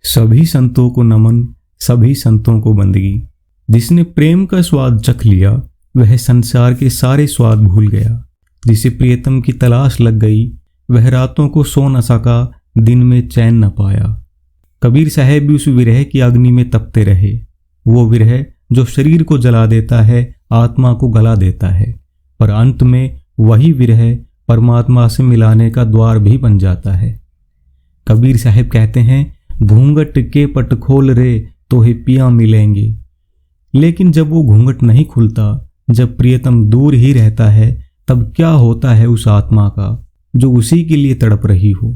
सभी संतों को नमन, सभी संतों को बंदगी। जिसने प्रेम का स्वाद चख लिया वह संसार के सारे स्वाद भूल गया। जिसे प्रियतम की तलाश लग गई वह रातों को सो न सका, दिन में चैन न पाया। कबीर साहब भी उस विरह की अग्नि में तपते रहे। वो विरह जो शरीर को जला देता है, आत्मा को गला देता है, पर अंत में वही विरह परमात्मा से मिलाने का द्वार भी बन जाता है। कबीर साहब कहते हैं, घूंघट के पट खोल रे तो ही पिया मिलेंगे। लेकिन जब वो घूंघट नहीं खुलता, जब प्रियतम दूर ही रहता है, तब क्या होता है उस आत्मा का जो उसी के लिए तड़प रही हो।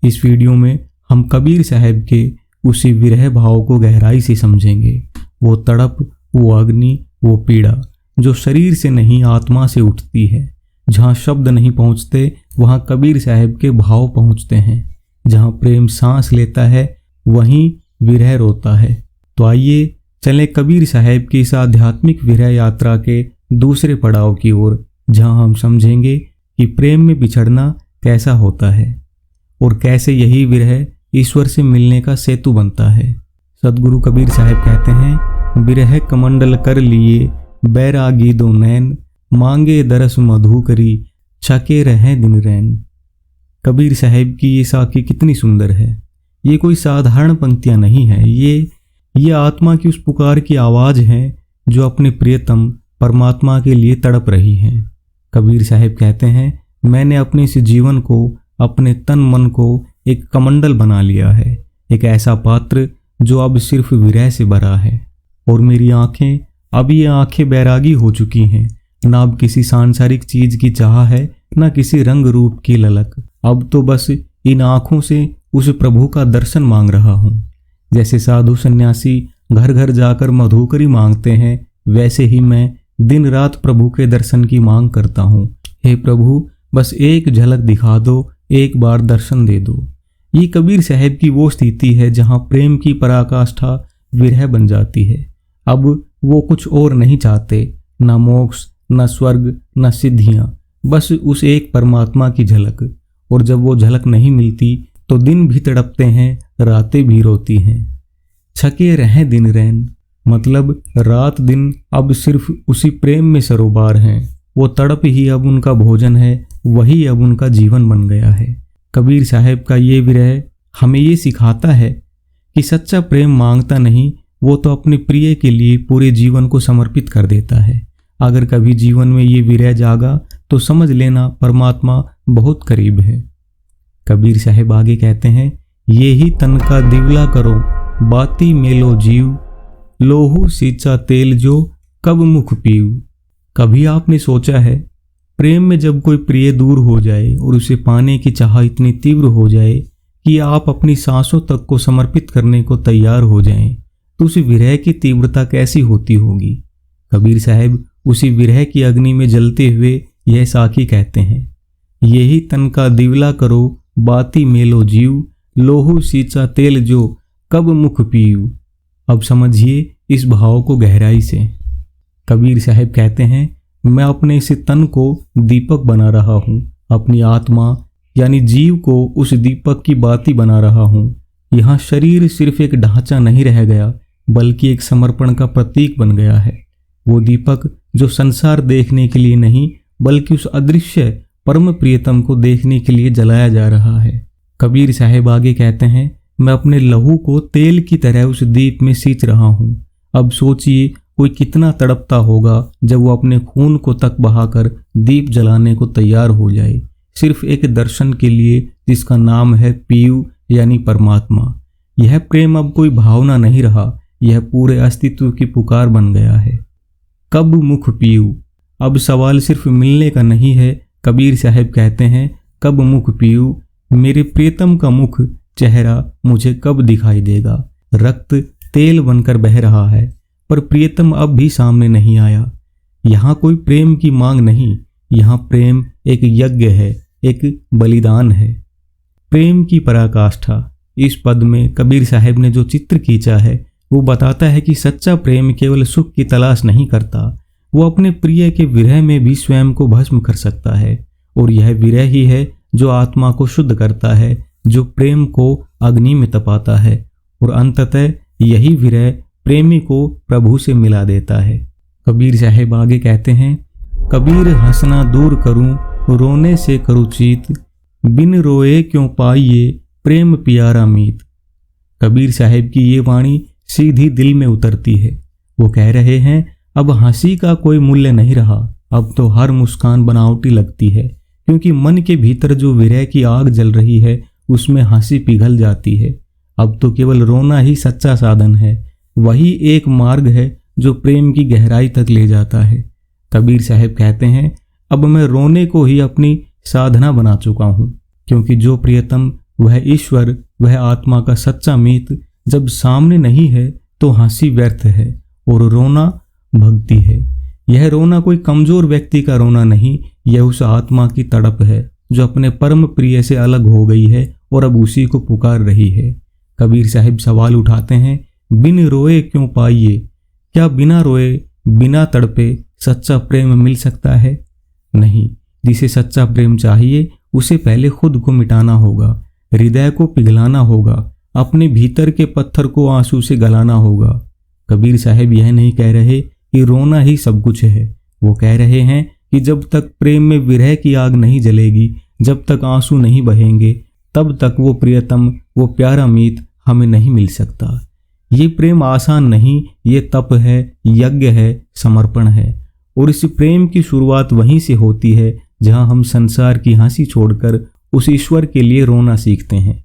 इस वीडियो में हम कबीर साहब के उसी विरह भाव को गहराई से समझेंगे। वो तड़प, वो अग्नि, वो पीड़ा जो शरीर से नहीं आत्मा से उठती है। जहाँ शब्द नहीं पहुँचते वहाँ कबीर साहब के भाव पहुँचते हैं। जहाँ प्रेम सांस लेता है वहीं विरह रोता है। तो आइए चलें कबीर साहब की इस आध्यात्मिक विरह यात्रा के दूसरे पड़ाव की ओर, जहाँ हम समझेंगे कि प्रेम में बिछड़ना कैसा होता है और कैसे यही विरह ईश्वर से मिलने का सेतु बनता है। सदगुरु कबीर साहब कहते हैं, विरह कमंडल कर लिए बैरागी दो नैन, मांगे दरस मधु करी छके रहे दिन रैन। कबीर साहब की ये साखी कितनी सुंदर है। ये कोई साधारण पंक्तियां नहीं है, ये आत्मा की उस पुकार की आवाज़ है जो अपने प्रियतम परमात्मा के लिए तड़प रही है। कबीर साहब कहते हैं, मैंने अपने इस जीवन को, अपने तन मन को एक कमंडल बना लिया है, एक ऐसा पात्र जो अब सिर्फ विरह से भरा है। और मेरी आंखें, अब ये आंखें बैरागी हो चुकी हैं। ना अब किसी सांसारिक चीज की चाह है, ना किसी रंग रूप की ललक। अब तो बस इन आंखों से उस प्रभु का दर्शन मांग रहा हूँ। जैसे साधु सन्यासी घर घर जाकर मधुकरी मांगते हैं, वैसे ही मैं दिन रात प्रभु के दर्शन की मांग करता हूँ। हे प्रभु, बस एक झलक दिखा दो, एक बार दर्शन दे दो। ये कबीर साहब की वो स्थिति है जहाँ प्रेम की पराकाष्ठा विरह बन जाती है। अब वो कुछ और नहीं चाहते, न मोक्ष, न स्वर्ग, न सिद्धियाँ, बस उस एक परमात्मा की झलक। और जब वो झलक नहीं मिलती तो दिन भी तड़पते हैं, रातें भी रोती हैं। छके रहें दिन रैन, मतलब रात दिन अब सिर्फ उसी प्रेम में सरोबार हैं। वो तड़प ही अब उनका भोजन है, वही अब उनका जीवन बन गया है। कबीर साहब का ये विरह हमें ये सिखाता है कि सच्चा प्रेम मांगता नहीं, वो तो अपने प्रिय के लिए पूरे जीवन को समर्पित कर देता है। अगर कभी जीवन में ये विरह जागा तो समझ लेना परमात्मा बहुत करीब है। कबीर साहब आगे कहते हैं, ये ही तन का दिवला करो बाती मेलो जीव, लोहू सींचा तेल जो कब मुख पीऊ। कभी आपने सोचा है, प्रेम में जब कोई प्रिय दूर हो जाए और उसे पाने की चाह इतनी तीव्र हो जाए कि आप अपनी सांसों तक को समर्पित करने को तैयार हो जाएं, तो उस विरह की तीव्रता कैसी होती होगी। कबीर साहब उसी विरह की अग्नि में जलते हुए यह साखी कहते हैं, यही तन का दिवला करो बाती मेलो जीव, लोहू सींचा तेल जो कब मुख पीऊ। अब समझिए इस भाव को गहराई से। कबीर साहब कहते हैं, मैं अपने इस तन को दीपक बना रहा हूँ, अपनी आत्मा यानी जीव को उस दीपक की बाती बना रहा हूँ। यहाँ शरीर सिर्फ एक ढांचा नहीं रह गया, बल्कि एक समर्पण का प्रतीक बन गया है। वो दीपक जो संसार देखने के लिए नहीं, बल्कि उस अदृश्य परम प्रियतम को देखने के लिए जलाया जा रहा है। कबीर साहब आगे कहते हैं, मैं अपने लहू को तेल की तरह उस दीप में सींच रहा हूँ। अब सोचिए कोई कितना तड़पता होगा जब वो अपने खून को तक बहाकर दीप जलाने को तैयार हो जाए, सिर्फ एक दर्शन के लिए जिसका नाम है पीयू यानी परमात्मा। यह प्रेम अब कोई भावना नहीं रहा, यह पूरे अस्तित्व की पुकार बन गया है। कब मुख पीयू, अब सवाल सिर्फ मिलने का नहीं है। कबीर साहब कहते हैं, कब मुख पीयू, मेरे प्रियतम का मुख चेहरा मुझे कब दिखाई देगा। रक्त तेल बनकर बह रहा है, पर प्रियतम अब भी सामने नहीं आया। यहाँ कोई प्रेम की मांग नहीं, यहाँ प्रेम एक यज्ञ है, एक बलिदान है। प्रेम की पराकाष्ठा, इस पद में कबीर साहब ने जो चित्र खींचा है वो बताता है कि सच्चा प्रेम केवल सुख की तलाश नहीं करता, वो अपने प्रिय के विरह में भी स्वयं को भस्म कर सकता है। और यह विरह ही है जो आत्मा को शुद्ध करता है, जो प्रेम को अग्नि में तपाता है और अंततः यही विरह प्रेमी को प्रभु से मिला देता है। कबीर साहब आगे कहते हैं, कबीर हंसना दूर करूं रोने से करूं चीत, बिन रोए क्यों पाइए प्रेम प्यारा मीत। कबीर साहब की ये वाणी सीधी दिल में उतरती है। वो कह रहे हैं, अब हंसी का कोई मूल्य नहीं रहा, अब तो हर मुस्कान बनावटी लगती है, क्योंकि मन के भीतर जो विरह की आग जल रही है उसमें हंसी पिघल जाती है। अब तो केवल रोना ही सच्चा साधन है, वही एक मार्ग है जो प्रेम की गहराई तक ले जाता है। कबीर साहब कहते हैं, अब मैं रोने को ही अपनी साधना बना चुका हूँ, क्योंकि जो प्रियतम वह ईश्वर, वह आत्मा का सच्चा मीत जब सामने नहीं है तो हंसी व्यर्थ है और रोना भक्ति है। यह रोना कोई कमजोर व्यक्ति का रोना नहीं, यह उस आत्मा की तड़प है जो अपने परम प्रिय से अलग हो गई है और अब उसी को पुकार रही है। कबीर साहब सवाल उठाते हैं, बिन रोए क्यों पाइए, क्या बिना रोए बिना तड़पे सच्चा प्रेम मिल सकता है? नहीं। जिसे सच्चा प्रेम चाहिए उसे पहले खुद को मिटाना होगा, हृदय को पिघलाना होगा, अपने भीतर के पत्थर को आंसू से गलाना होगा। कबीर साहब यह नहीं कह रहे कि रोना ही सब कुछ है, वो कह रहे हैं कि जब तक प्रेम में विरह की आग नहीं जलेगी, जब तक आंसू नहीं बहेंगे, तब तक वो प्रियतम, वो प्यारा मीत हमें नहीं मिल सकता। ये प्रेम आसान नहीं, ये तप है, यज्ञ है, समर्पण है। और इस प्रेम की शुरुआत वहीं से होती है जहां हम संसार की हंसी छोड़कर उस ईश्वर के लिए रोना सीखते हैं।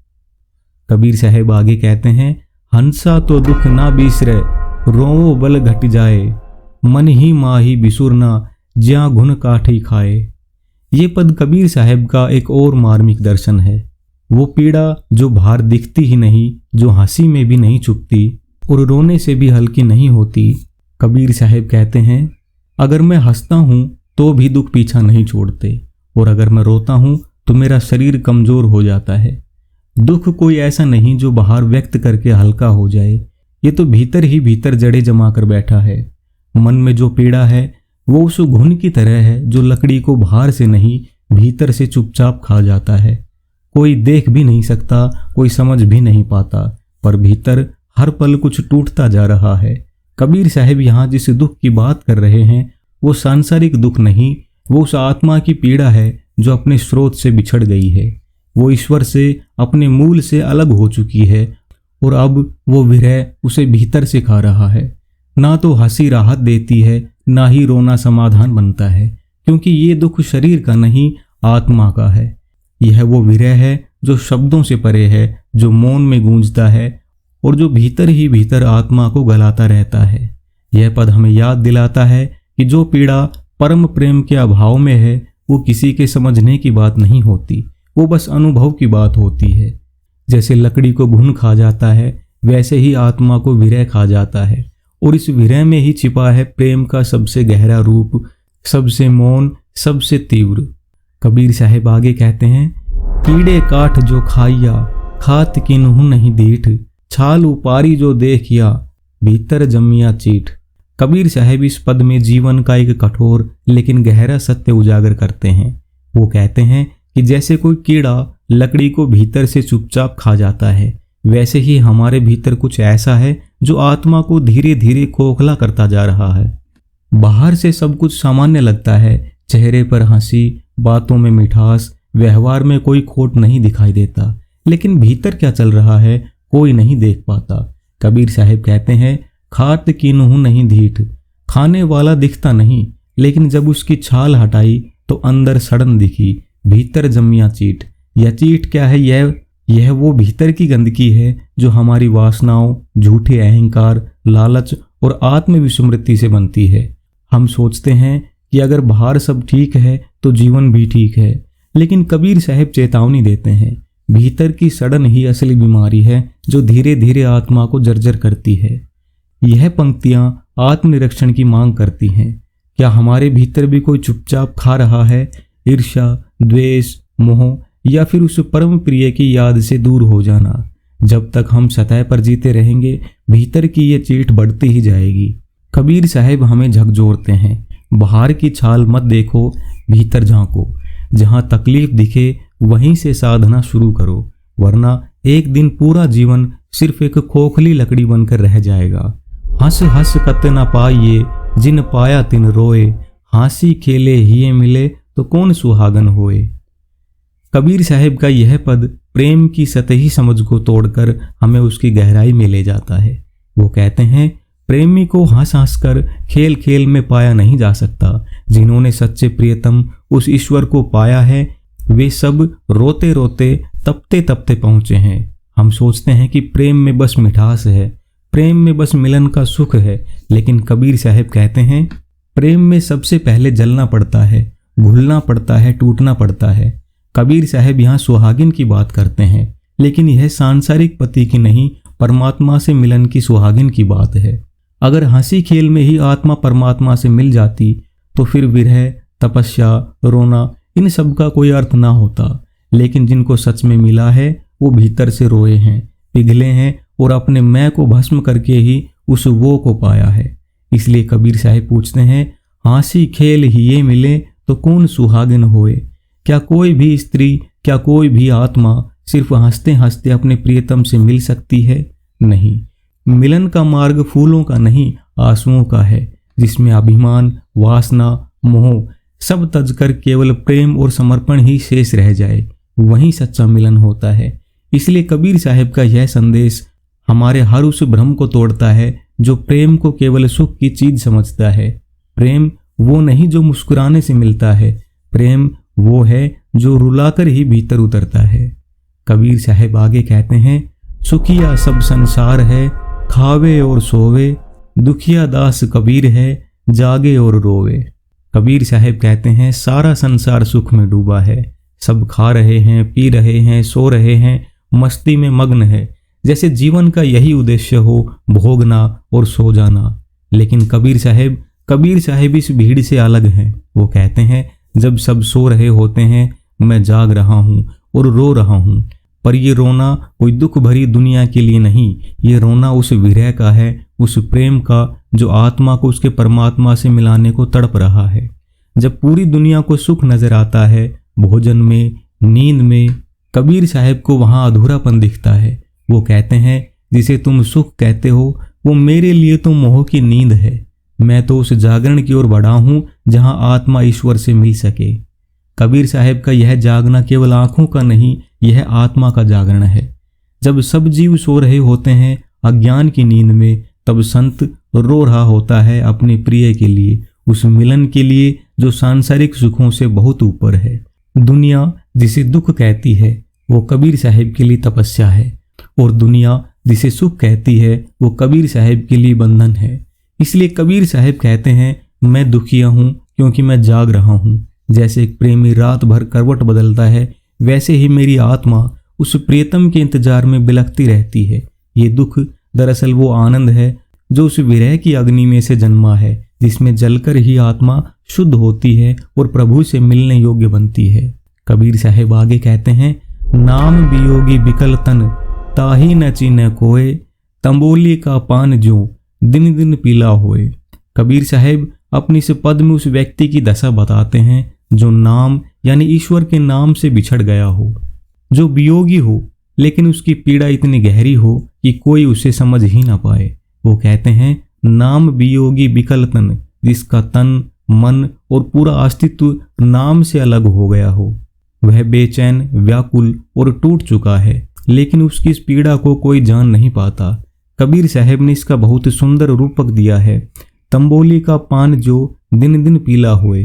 कबीर साहब आगे कहते हैं, हंसा तो दुख ना बीसरे, रोवो बल घट जाए, मन ही माही बिसुरना, ज्यां घुन काठी खाए। ये पद कबीर साहब का एक और मार्मिक दर्शन है। वो पीड़ा जो बाहर दिखती ही नहीं, जो हंसी में भी नहीं छुपती और रोने से भी हल्की नहीं होती। कबीर साहब कहते हैं, अगर मैं हंसता हूँ तो भी दुख पीछा नहीं छोड़ते, और अगर मैं रोता हूँ तो मेरा शरीर कमजोर हो जाता है। दुख कोई ऐसा नहीं जो बाहर व्यक्त करके हल्का हो जाए, ये तो भीतर ही भीतर जड़े जमा कर बैठा है। मन में जो पीड़ा है वो उस घुन की तरह है जो लकड़ी को बाहर से नहीं भीतर से चुपचाप खा जाता है। कोई देख भी नहीं सकता, कोई समझ भी नहीं पाता, पर भीतर हर पल कुछ टूटता जा रहा है। कबीर साहब यहाँ जिस दुख की बात कर रहे हैं वो सांसारिक दुख नहीं, वो उस आत्मा की पीड़ा है जो अपने स्रोत से बिछड़ गई है। वो ईश्वर से, अपने मूल से अलग हो चुकी है और अब वो विरह उसे भीतर से खा रहा है। ना तो हंसी राहत देती है, ना ही रोना समाधान बनता है, क्योंकि ये दुख शरीर का नहीं, आत्मा का है। यह वो विरह है जो शब्दों से परे है, जो मौन में गूंजता है और जो भीतर ही भीतर आत्मा को गलाता रहता है। यह पद हमें याद दिलाता है कि जो पीड़ा परम प्रेम के अभाव में है वो किसी के समझने की बात नहीं होती, वो बस अनुभव की बात होती है। जैसे लकड़ी को घुन खा जाता है, वैसे ही आत्मा को विरह खा जाता है, और इस विरह में ही छिपा है प्रेम का सबसे गहरा रूप, सबसे मौन, सबसे तीव्र। कबीर साहब आगे कहते हैं, कीड़े काठ जो खाइया, खात किन्हु नहीं दीठ, छाल उपारी जो देखिया, भीतर जमिया चीठ। कबीर साहब इस पद में जीवन का एक कठोर लेकिन गहरा सत्य उजागर करते हैं। वो कहते हैं कि जैसे कोई कीड़ा लकड़ी को भीतर से चुपचाप खा जाता है, वैसे ही हमारे भीतर कुछ ऐसा है जो आत्मा को धीरे धीरे खोखला करता जा रहा है। बाहर से सब कुछ सामान्य लगता है, चेहरे पर हंसी, बातों में मिठास, व्यवहार में कोई खोट नहीं दिखाई देता, लेकिन भीतर क्या चल रहा है कोई नहीं देख पाता। कबीर साहब कहते हैं, खात किन्हु नहीं दीठ, खाने वाला दिखता नहीं, लेकिन जब उसकी छाल हटाई तो अंदर सड़न दिखी, भीतर जमिया चीट। यह चीट क्या है? यह वो भीतर की गंदगी है जो हमारी वासनाओं, झूठे अहंकार, लालच और आत्मविस्मृति से बनती है। हम सोचते हैं कि अगर बाहर सब ठीक है तो जीवन भी ठीक है, लेकिन कबीर साहब चेतावनी देते हैं, भीतर की सड़न ही असली बीमारी है जो धीरे धीरे आत्मा को जर्जर करती है। यह पंक्तियां आत्मनिरीक्षण की मांग करती हैं। क्या हमारे भीतर भी कोई चुपचाप खा रहा है? ईर्ष्या, द्वेष, मोह, या फिर उस परम प्रिय की याद से दूर हो जाना? जब तक हम सतह पर जीते रहेंगे, भीतर की ये चीट बढ़ती ही जाएगी। कबीर साहब हमें झकझोरते हैं, बाहर की छाल मत देखो, भीतर झांको। जहां तकलीफ दिखे वहीं से साधना शुरू करो, वरना एक दिन पूरा जीवन सिर्फ एक खोखली लकड़ी बनकर रह जाएगा। हंस हंस कत न पाइए, जिन पाया तिन रोए, हांसी खेले हिये मिले, तो कौन सुहागन होए। कबीर साहब का यह पद प्रेम की सतही समझ को तोड़कर हमें उसकी गहराई में ले जाता है। वो कहते हैं, प्रेमी को हंस हंस कर खेल खेल में पाया नहीं जा सकता। जिन्होंने सच्चे प्रियतम उस ईश्वर को पाया है, वे सब रोते रोते तपते तपते पहुंचे हैं। हम सोचते हैं कि प्रेम में बस मिठास है, प्रेम में बस मिलन का सुख है, लेकिन कबीर साहब कहते हैं, प्रेम में सबसे पहले जलना पड़ता है, घुलना पड़ता है, टूटना पड़ता है। कबीर साहब यहाँ सुहागिन की बात करते हैं, लेकिन यह सांसारिक पति की नहीं, परमात्मा से मिलन की सुहागिन की बात है। अगर हंसी खेल में ही आत्मा परमात्मा से मिल जाती तो फिर विरह, तपस्या, रोना इन सब का कोई अर्थ ना होता। लेकिन जिनको सच में मिला है वो भीतर से रोए हैं, पिघले हैं और अपने मैं को भस्म करके ही उस वो को पाया है। इसलिए कबीर साहब पूछते हैं, हंसी खेल ही ये मिले, तो कौन सुहागिन होए। क्या कोई भी स्त्री, क्या कोई भी आत्मा सिर्फ हंसते हंसते अपने प्रियतम से मिल सकती है? नहीं। मिलन का मार्ग फूलों का नहीं, आंसुओं का है, जिसमें अभिमान, वासना, मोह सब तजकर केवल प्रेम और समर्पण ही शेष रह जाए, वहीं सच्चा मिलन होता है। इसलिए कबीर साहब का यह संदेश हमारे हर उस भ्रम को तोड़ता है जो प्रेम को केवल सुख की चीज समझता है। प्रेम वो नहीं जो मुस्कुराने से मिलता है, प्रेम वो है जो रुलाकर ही भीतर उतरता है। कबीर साहब आगे कहते हैं, सुखिया सब संसार है, खावे और सोवे, दुखिया दास कबीर है, जागे और रोवे। कबीर साहब कहते हैं, सारा संसार सुख में डूबा है, सब खा रहे हैं, पी रहे हैं, सो रहे हैं, मस्ती में मग्न है, जैसे जीवन का यही उद्देश्य हो, भोगना और सो जाना। लेकिन कबीर साहब इस भीड़ से अलग हैं। वो कहते हैं, जब सब सो रहे होते हैं, मैं जाग रहा हूँ और रो रहा हूँ, पर ये रोना कोई दुख भरी दुनिया के लिए नहीं, ये रोना उस विरह का है, उस प्रेम का जो आत्मा को उसके परमात्मा से मिलाने को तड़प रहा है। जब पूरी दुनिया को सुख नजर आता है, भोजन में, नींद में, कबीर साहब को वहाँ अधूरापन दिखता है। वो कहते हैं, जिसे तुम सुख कहते हो वो मेरे लिए तो मोह की नींद है। मैं तो उस जागरण की ओर बढ़ा हूँ जहाँ आत्मा ईश्वर से मिल सके। कबीर साहब का यह जागना केवल आंखों का नहीं, यह आत्मा का जागरण है। जब सब जीव सो रहे होते हैं अज्ञान की नींद में, तब संत रो रहा होता है अपने प्रिय के लिए, उस मिलन के लिए जो सांसारिक सुखों से बहुत ऊपर है। दुनिया जिसे दुख कहती है वो कबीर साहब के लिए तपस्या है, और दुनिया जिसे सुख कहती है वो कबीर साहब के लिए बंधन है। इसलिए कबीर साहब कहते हैं, मैं दुखिया हूँ क्योंकि मैं जाग रहा हूँ। जैसे एक प्रेमी रात भर करवट बदलता है, वैसे ही मेरी आत्मा उस प्रियतम के इंतजार में बिलखती रहती है। ये दुख दरअसल वो आनंद है जो उस विरह की अग्नि में से जन्मा है, जिसमें जलकर ही आत्मा शुद्ध होती है और प्रभु से मिलने योग्य बनती है। कबीर साहब आगे कहते हैं, नाम वियोगी बिकल तन, ताही न चीन कोय, तंबोली का पान जो दिन दिन पीला होए। कबीर साहब अपनी इस पद में उस व्यक्ति की दशा बताते हैं जो नाम यानी ईश्वर के नाम से बिछड़ गया हो, जो वियोगी हो, लेकिन उसकी पीड़ा इतनी गहरी हो कि कोई उसे समझ ही ना पाए। वो कहते हैं, नाम वियोगी बिकल तन, जिसका तन, मन और पूरा अस्तित्व नाम से अलग हो गया हो, वह बेचैन, व्याकुल और टूट चुका है, लेकिन उसकी इस पीड़ा को कोई जान नहीं पाता। कबीर साहब ने इसका बहुत सुंदर रूपक दिया है, तंबोली का पान जो दिन दिन पीला हुए।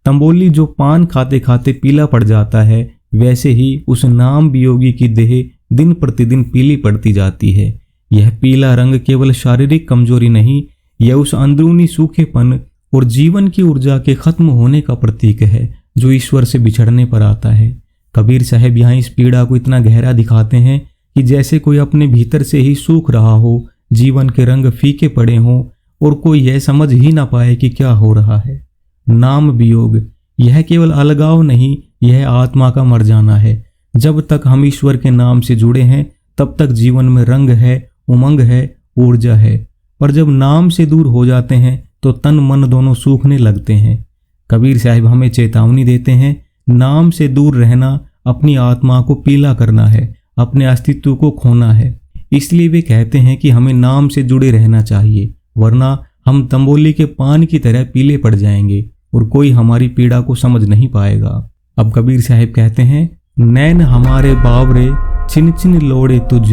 तंबोली जो पान खाते खाते पीला पड़ जाता है, वैसे ही उस नाम वियोगी की देह दिन प्रतिदिन पीली पड़ती जाती है। यह पीला रंग केवल शारीरिक कमजोरी नहीं, यह उस अंदरूनी सूखेपन और जीवन की ऊर्जा के खत्म होने का प्रतीक है जो ईश्वर से बिछड़ने पर आता है। कबीर साहब यहाँ इस पीड़ा को इतना गहरा दिखाते हैं कि जैसे कोई अपने भीतर से ही सूख रहा हो, जीवन के रंग फीके पड़े हों और कोई यह समझ ही ना पाए कि क्या हो रहा है। नाम वियोग यह केवल अलगाव नहीं, यह आत्मा का मर जाना है। जब तक हम ईश्वर के नाम से जुड़े हैं तब तक जीवन में रंग है, उमंग है, ऊर्जा है, पर जब नाम से दूर हो जाते हैं तो तन मन दोनों सूखने लगते हैं। कबीर साहब हमें चेतावनी देते हैं, नाम से दूर रहना अपनी आत्मा को पीला करना है, अपने अस्तित्व को खोना है। इसलिए वे कहते हैं कि हमें नाम से जुड़े रहना चाहिए, वरना हम तंबोली के पान की तरह पीले पड़ जाएंगे और कोई हमारी पीड़ा को समझ नहीं पाएगा। अब कबीर साहब कहते हैं, नैन हमारे बावरे छिन छिन लोड़े तुझ,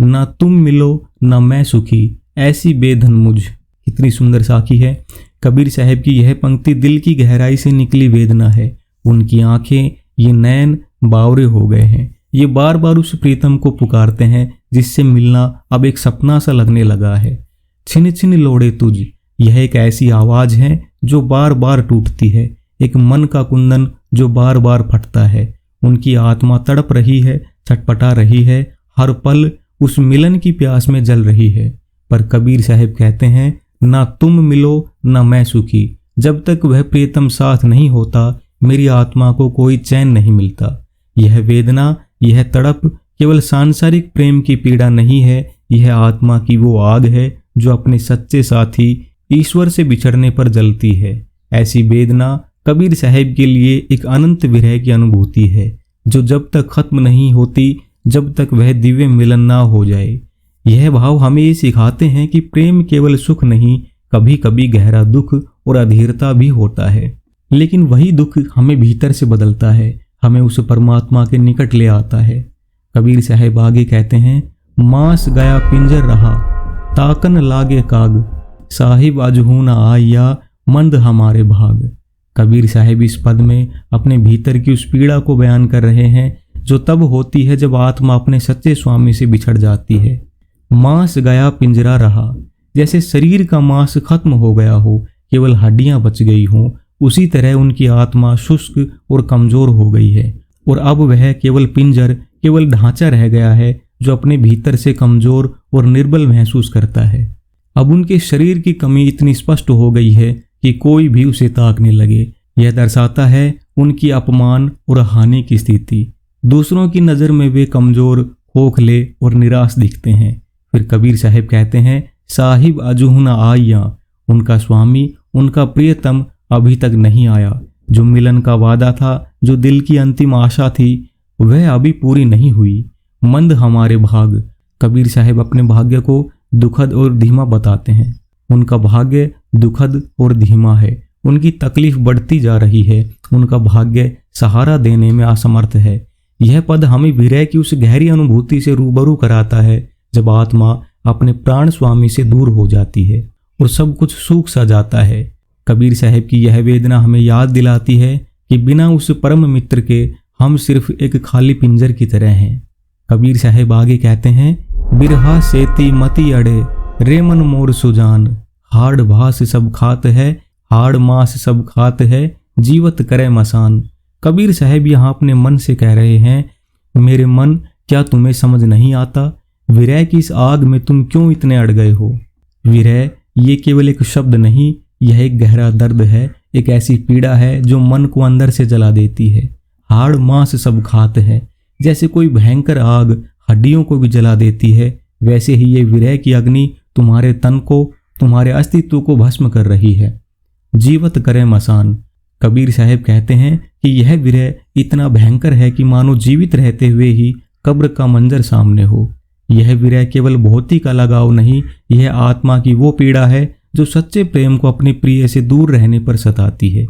ना तुम मिलो ना मैं सुखी, ऐसी बेधन मुझ। कितनी सुंदर साखी है। कबीर साहब की यह पंक्ति दिल की गहराई से निकली वेदना है। उनकी आंखें, ये नैन बावरे हो गए हैं। ये बार बार उस प्रीतम को पुकारते हैं जिससे मिलना अब एक सपना सा लगने लगा है। छिन छिन लोड़े तुझ, यह एक ऐसी आवाज है जो बार बार टूटती है, एक मन का कुंदन जो बार बार फटता है। उनकी आत्मा तड़प रही है, छटपटा रही है, हर पल उस मिलन की प्यास में जल रही है। पर कबीर साहब कहते हैं, ना तुम मिलो ना मैं सुखी। जब तक वह प्रीतम साथ नहीं होता, मेरी आत्मा को कोई चैन नहीं मिलता। यह वेदना, यह तड़प केवल सांसारिक प्रेम की पीड़ा नहीं है, यह आत्मा की वो आग है जो अपने सच्चे साथी ईश्वर से बिछड़ने पर जलती है। ऐसी वेदना कबीर साहब के लिए एक अनंत विरह की अनुभूति है, जो जब तक खत्म नहीं होती, जब तक वह दिव्य मिलन ना हो जाए। यह भाव हमें ये सिखाते हैं कि प्रेम केवल सुख नहीं, कभी कभी गहरा दुख और अधीरता भी होता है। लेकिन वही दुख हमें भीतर से बदलता है, हमें उस परमात्मा के निकट ले आता है। कबीर साहब आगे कहते हैं, मांस गया पिंजर रहा, ताकन लागे काग, साहिब अजहू न आया, मंद हमारे भाग। कबीर साहब इस पद में अपने भीतर की उस पीड़ा को बयान कर रहे हैं जो तब होती है जब आत्मा अपने सच्चे स्वामी से बिछड़ जाती है। मांस गया पिंजरा रहा, जैसे शरीर का मांस खत्म हो गया हो, केवल हड्डियां बच गई हों, उसी तरह उनकी आत्मा शुष्क और कमजोर हो गई है और अब वह केवल पिंजर, केवल ढांचा रह गया है जो अपने भीतर से कमजोर और निर्बल महसूस करता है। अब उनके शरीर की कमी इतनी स्पष्ट हो गई है कि कोई भी उसे ताकने लगे। यह दर्शाता है उनकी अपमान और हानि की स्थिति। दूसरों की नज़र में वे कमजोर, खोखले और निराश दिखते हैं। फिर कबीर साहब कहते हैं, साहिब अजहू न आया, उनका स्वामी, उनका प्रियतम अभी तक नहीं आया। जो मिलन का वादा था, जो दिल की अंतिम आशा थी, वह अभी पूरी नहीं हुई। मंद हमारे भाग। कबीर साहब अपने भाग्य को दुखद और धीमा बताते हैं। उनका भाग्य दुखद और धीमा है, उनकी तकलीफ बढ़ती जा रही है, उनका भाग्य सहारा देने में असमर्थ है। यह पद हमें विरह की उस गहरी अनुभूति से रूबरू कराता है जब आत्मा अपने प्राण स्वामी से दूर हो जाती है और सब कुछ सूख सा जाता है। कबीर साहब की यह वेदना हमें याद दिलाती है कि बिना उस परम मित्र के हम सिर्फ एक खाली पिंजर की तरह हैं। कबीर साहब आगे कहते हैं, बिरहा सेती मती अड़े, रेमन मोर सुजान, हाड़ भास सब खात है, हाड़ मास सब खात है, जीवत करे मसान। कबीर साहब यहाँ अपने मन से कह रहे हैं, मेरे मन, क्या तुम्हें समझ नहीं आता? विरह की इस आग में तुम क्यों इतने अड़ गए हो? विरह ये केवल एक शब्द नहीं, यह एक गहरा दर्द है, एक ऐसी पीड़ा है जो मन को अंदर से जला देती है। हाड़ मांस सब खात है, जैसे कोई भयंकर आग हड्डियों को भी जला देती है, वैसे ही ये विरह की अग्नि तुम्हारे तन को, तुम्हारे अस्तित्व को भस्म कर रही है। जीवत करे मसान। कबीर साहब कहते हैं कि यह विरह इतना भयंकर है कि मानो जीवित रहते हुए ही कब्र का मंजर सामने हो। यह विरह केवल भौतिक का लगाव नहीं, यह आत्मा की वो पीड़ा है जो सच्चे प्रेम को अपने प्रिय से दूर रहने पर सताती है।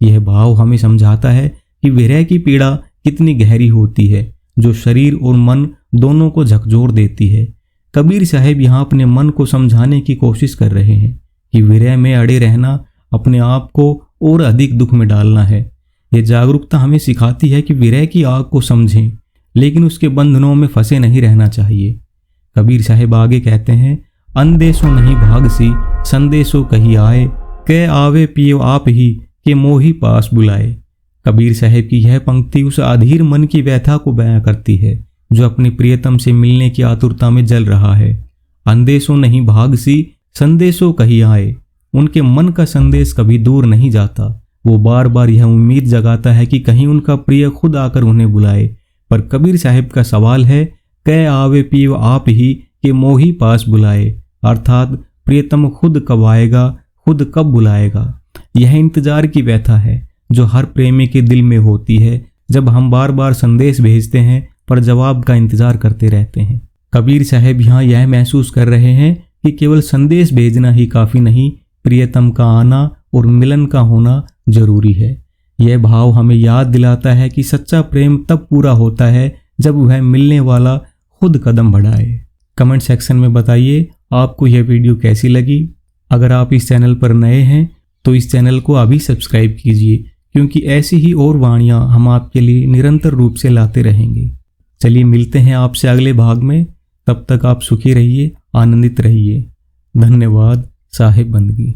यह भाव हमें समझाता है कि विरह की पीड़ा कितनी गहरी होती है, जो शरीर और मन दोनों को झकझोर देती है। कबीर साहब यहाँ अपने मन को समझाने की कोशिश कर रहे हैं कि विरह में अड़े रहना अपने आप को और अधिक दुख में डालना है। यह जागरूकता हमें सिखाती है कि विरह की आग को समझें, लेकिन उसके बंधनों में फंसे नहीं रहना चाहिए। कबीर साहब आगे कहते हैं, अंदेशो नहीं भागसी, संदेशो कही आए, कै आवे पियो आप ही, के मोही पास बुलाए। कबीर साहब की यह पंक्ति उस अधीर मन की व्यथा को बयां करती है जो अपने प्रियतम से मिलने की आतुरता में जल रहा है। अंदेशो नहीं भागसी, संदेशो कही आए। उनके मन का संदेश कभी दूर नहीं जाता। वो बार बार यह उम्मीद जगाता है कि कहीं उनका प्रिय खुद आकर उन्हें बुलाए। पर कबीर साहब का सवाल है, कै आवे पियो आप ही, के मोही पास बुलाए, अर्थात प्रियतम खुद कब आएगा, खुद कब बुलाएगा। यह इंतजार की व्यथा है जो हर प्रेमी के दिल में होती है, जब हम बार बार संदेश भेजते हैं पर जवाब का इंतजार करते रहते हैं। कबीर साहब यहाँ यह महसूस कर रहे हैं कि केवल संदेश भेजना ही काफ़ी नहीं, प्रियतम का आना और मिलन का होना जरूरी है। यह भाव हमें याद दिलाता है कि सच्चा प्रेम तब पूरा होता है जब वह मिलने वाला खुद कदम बढ़ाए। कमेंट सेक्शन में बताइए आपको यह वीडियो कैसी लगी। अगर आप इस चैनल पर नए हैं तो इस चैनल को अभी सब्सक्राइब कीजिए, क्योंकि ऐसी ही और वाणियाँ हम आपके लिए निरंतर रूप से लाते रहेंगे। चलिए मिलते हैं आपसे अगले भाग में। तब तक आप सुखी रहिए, आनंदित रहिए। धन्यवाद। साहिब बंदगी।